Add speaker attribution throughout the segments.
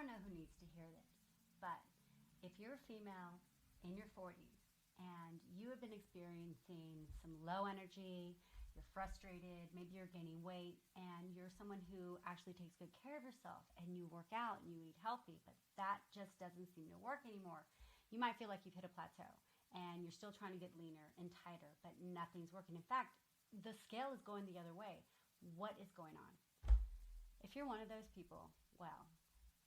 Speaker 1: don't know who needs to hear this, but if you're a female in your 40s and you have been experiencing some low energy, you're frustrated, maybe you're gaining weight, and you're someone who actually takes good care of yourself and you work out and you eat healthy, but that just doesn't seem to work anymore. You might feel like you've hit a plateau and you're still trying to get leaner and tighter, but nothing's working. In fact, the scale is going the other way. What is going on? If you're one of those people, well,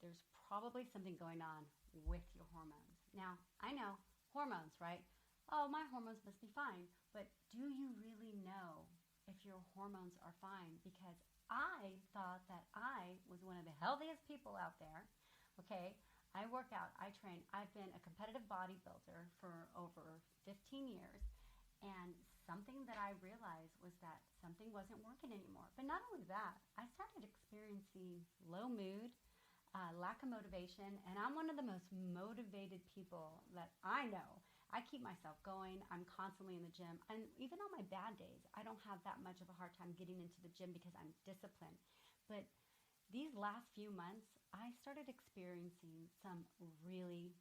Speaker 1: there's probably something going on with your hormones. Now, I know hormones, right? Oh, my hormones must be fine. But do you really know if your hormones are fine? Because I thought that I was one of the healthiest people out there. Okay, I work out, I train. I've been a competitive bodybuilder for over 15 years. And something that I realized was that something wasn't working anymore. But not only that, I started experiencing low mood, lack of motivation, and I'm one of the most motivated people that I know. I keep myself going. I'm constantly in the gym. And even on my bad days, I don't have that much of a hard time getting into the gym because I'm disciplined. But these last few months, I started experiencing some really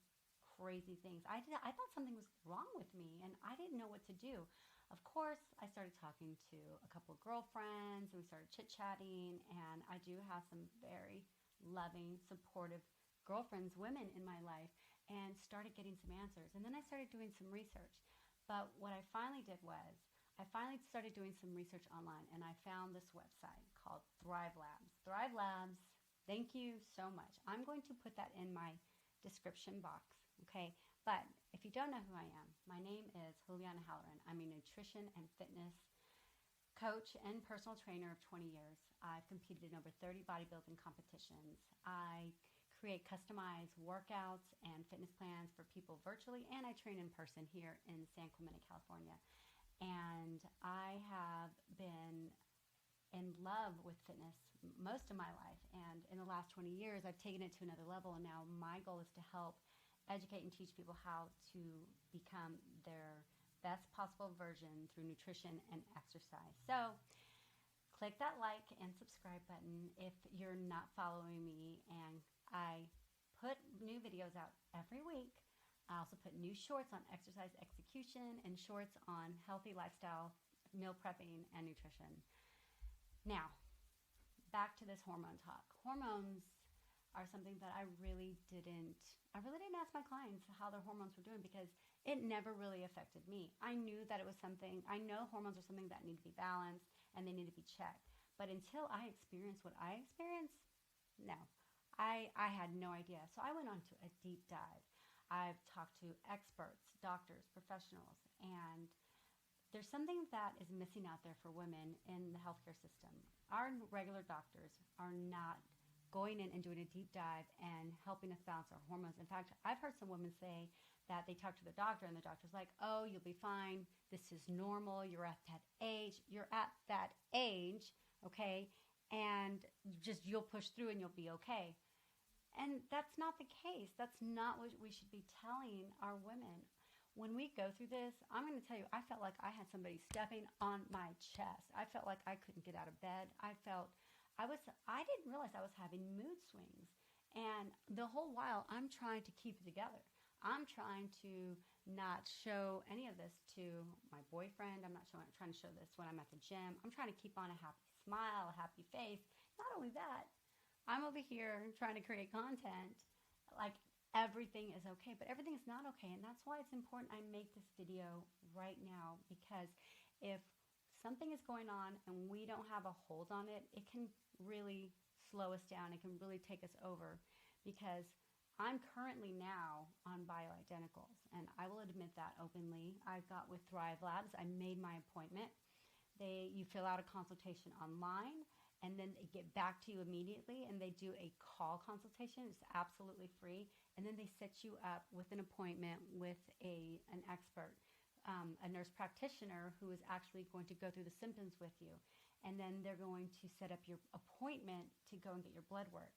Speaker 1: crazy things. I thought something was wrong with me and I didn't know what to do. Of course, I started talking to a couple of girlfriends and we started chit-chatting, and I do have some very loving, supportive girlfriends, women in my life, and started getting some answers. And then I started doing some research. But what I finally did was I finally started doing some research online, and I found this website called Thrive Labs. Thrive Labs, thank you so much. I'm going to put that in my description box, okay? But if you don't know who I am, my name is Juliana Halloran. I'm a nutrition and fitness coach and personal trainer of 20 years. I've competed in over 30 bodybuilding competitions. I create customized workouts and fitness plans for people virtually, and I train in person here in San Clemente, California. And I have been in love with fitness most of my life, and in the last 20 years I've taken it to another level, and now my goal is to help educate and teach people how to become their best possible version through nutrition and exercise. So click that like and subscribe button if you're not following me, and I put new videos out every week. I also put new shorts on exercise execution and shorts on healthy lifestyle, meal prepping, and nutrition. Now, back to this hormone talk. Hormones are something that I really didn't ask my clients how their hormones were doing because it never really affected me. I knew that it was something, I know hormones are something that need to be balanced and they need to be checked. But until I experienced what I experienced, no, I had no idea. So I went on to a deep dive. I've talked to experts, doctors, professionals, and there's something that is missing out there for women in the healthcare system. Our regular doctors are not going in and doing a deep dive and helping us balance our hormones. In fact, I've heard some women say that they talk to the doctor and the doctor's like, oh, you'll be fine. This is normal. You're at that age. Okay? And you'll push through and you'll be okay. And that's not the case. That's not what we should be telling our women. When we go through this, I'm going to tell you, I felt like I had somebody stepping on my chest. I felt like I couldn't get out of bed. I didn't realize I was having mood swings. And the whole while, I'm trying to keep it together. I'm trying to not show any of this to my boyfriend. I'm not trying to show this when I'm at the gym. I'm trying to keep on a happy smile, a happy face. Not only that, I'm over here trying to create content like everything is okay, but everything is not okay. And that's why it's important I make this video right now, because if something is going on and we don't have a hold on it, it can really slow us down. It can really take us over, because I'm currently now on bioidenticals, and I will admit that openly. I've got with Thrive Labs. I made my appointment. You fill out a consultation online, and then they get back to you immediately, and they do a call consultation. It's absolutely free. And then they set you up with an appointment with an expert, a nurse practitioner who is actually going to go through the symptoms with you. And then they're going to set up your appointment to go and get your blood work.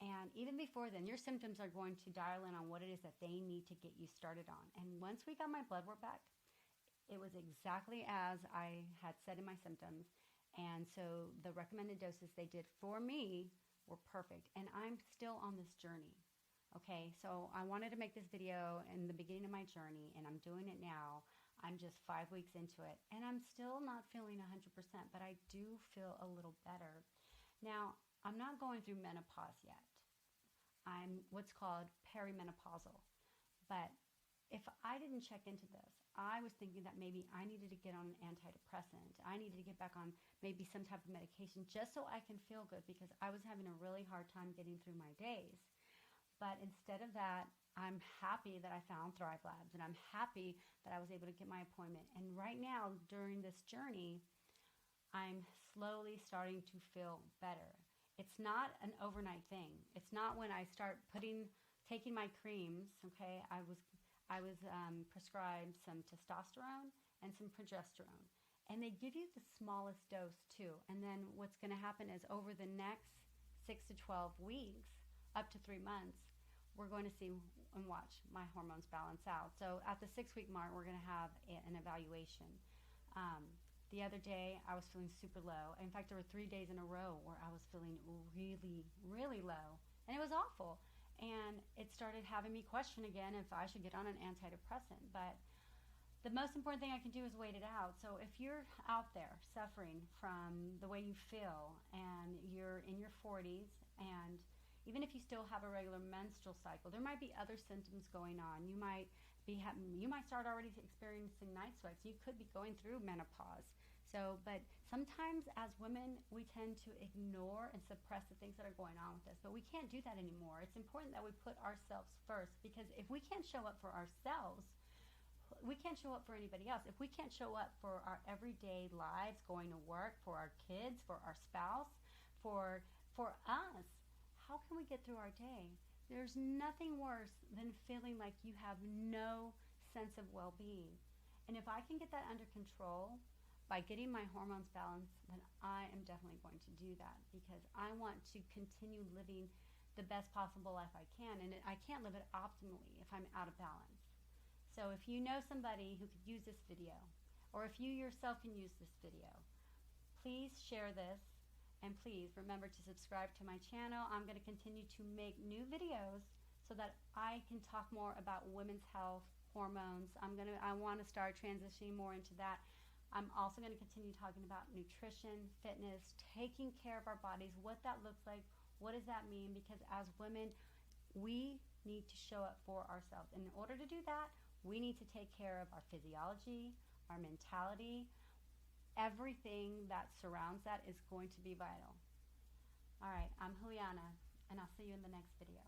Speaker 1: And even before then, your symptoms are going to dial in on what it is that they need to get you started on. And once we got my blood work back, it was exactly as I had said in my symptoms. And so the recommended doses they did for me were perfect. And I'm still on this journey. Okay, so I wanted to make this video in the beginning of my journey, and I'm doing it now. I'm just 5 weeks into it, and I'm still not feeling 100%, but I do feel a little better. Now, I'm not going through menopause yet. I'm what's called perimenopausal. But if I didn't check into this, I was thinking that maybe I needed to get on an antidepressant. I needed to get back on maybe some type of medication just so I can feel good, because I was having a really hard time getting through my days. But instead of that, I'm happy that I found Thrive Labs, and I'm happy that I was able to get my appointment. And right now, during this journey, I'm slowly starting to feel better. It's not an overnight thing. It's not when I start taking my creams. Okay, I was prescribed some testosterone and some progesterone, and they give you the smallest dose too. And then what's going to happen is over the next 6 to 12 weeks, up to 3 months, we're going to see and watch my hormones balance out. So at the 6-week mark, we're going to have an evaluation. The other day, I was feeling super low. In fact, there were 3 days in a row where I was feeling really, really low. And it was awful. And it started having me question again if I should get on an antidepressant. But the most important thing I can do is wait it out. So if you're out there suffering from the way you feel, and you're in your 40s, and even if you still have a regular menstrual cycle, there might be other symptoms going on. You might start already experiencing night sweats. You could be going through menopause. But sometimes as women, we tend to ignore and suppress the things that are going on with us. But we can't do that anymore. It's important that we put ourselves first, because if we can't show up for ourselves, we can't show up for anybody else. If we can't show up for our everyday lives, going to work, for our kids, for our spouse, for us, how can we get through our day? There's nothing worse than feeling like you have no sense of well-being. And if I can get that under control by getting my hormones balanced, then I am definitely going to do that, because I want to continue living the best possible life I can. And I can't live it optimally if I'm out of balance. So if you know somebody who could use this video, or if you yourself can use this video, please share this. And please remember to subscribe to my channel. I'm going to continue to make new videos so that I can talk more about women's health, hormones. I want to start transitioning more into that. I'm also going to continue talking about nutrition, fitness, taking care of our bodies, what that looks like, what does that mean? Because as women, we need to show up for ourselves. And in order to do that, we need to take care of our physiology, our mentality. Everything that surrounds that is going to be vital. All right, I'm Juliana, and I'll see you in the next video.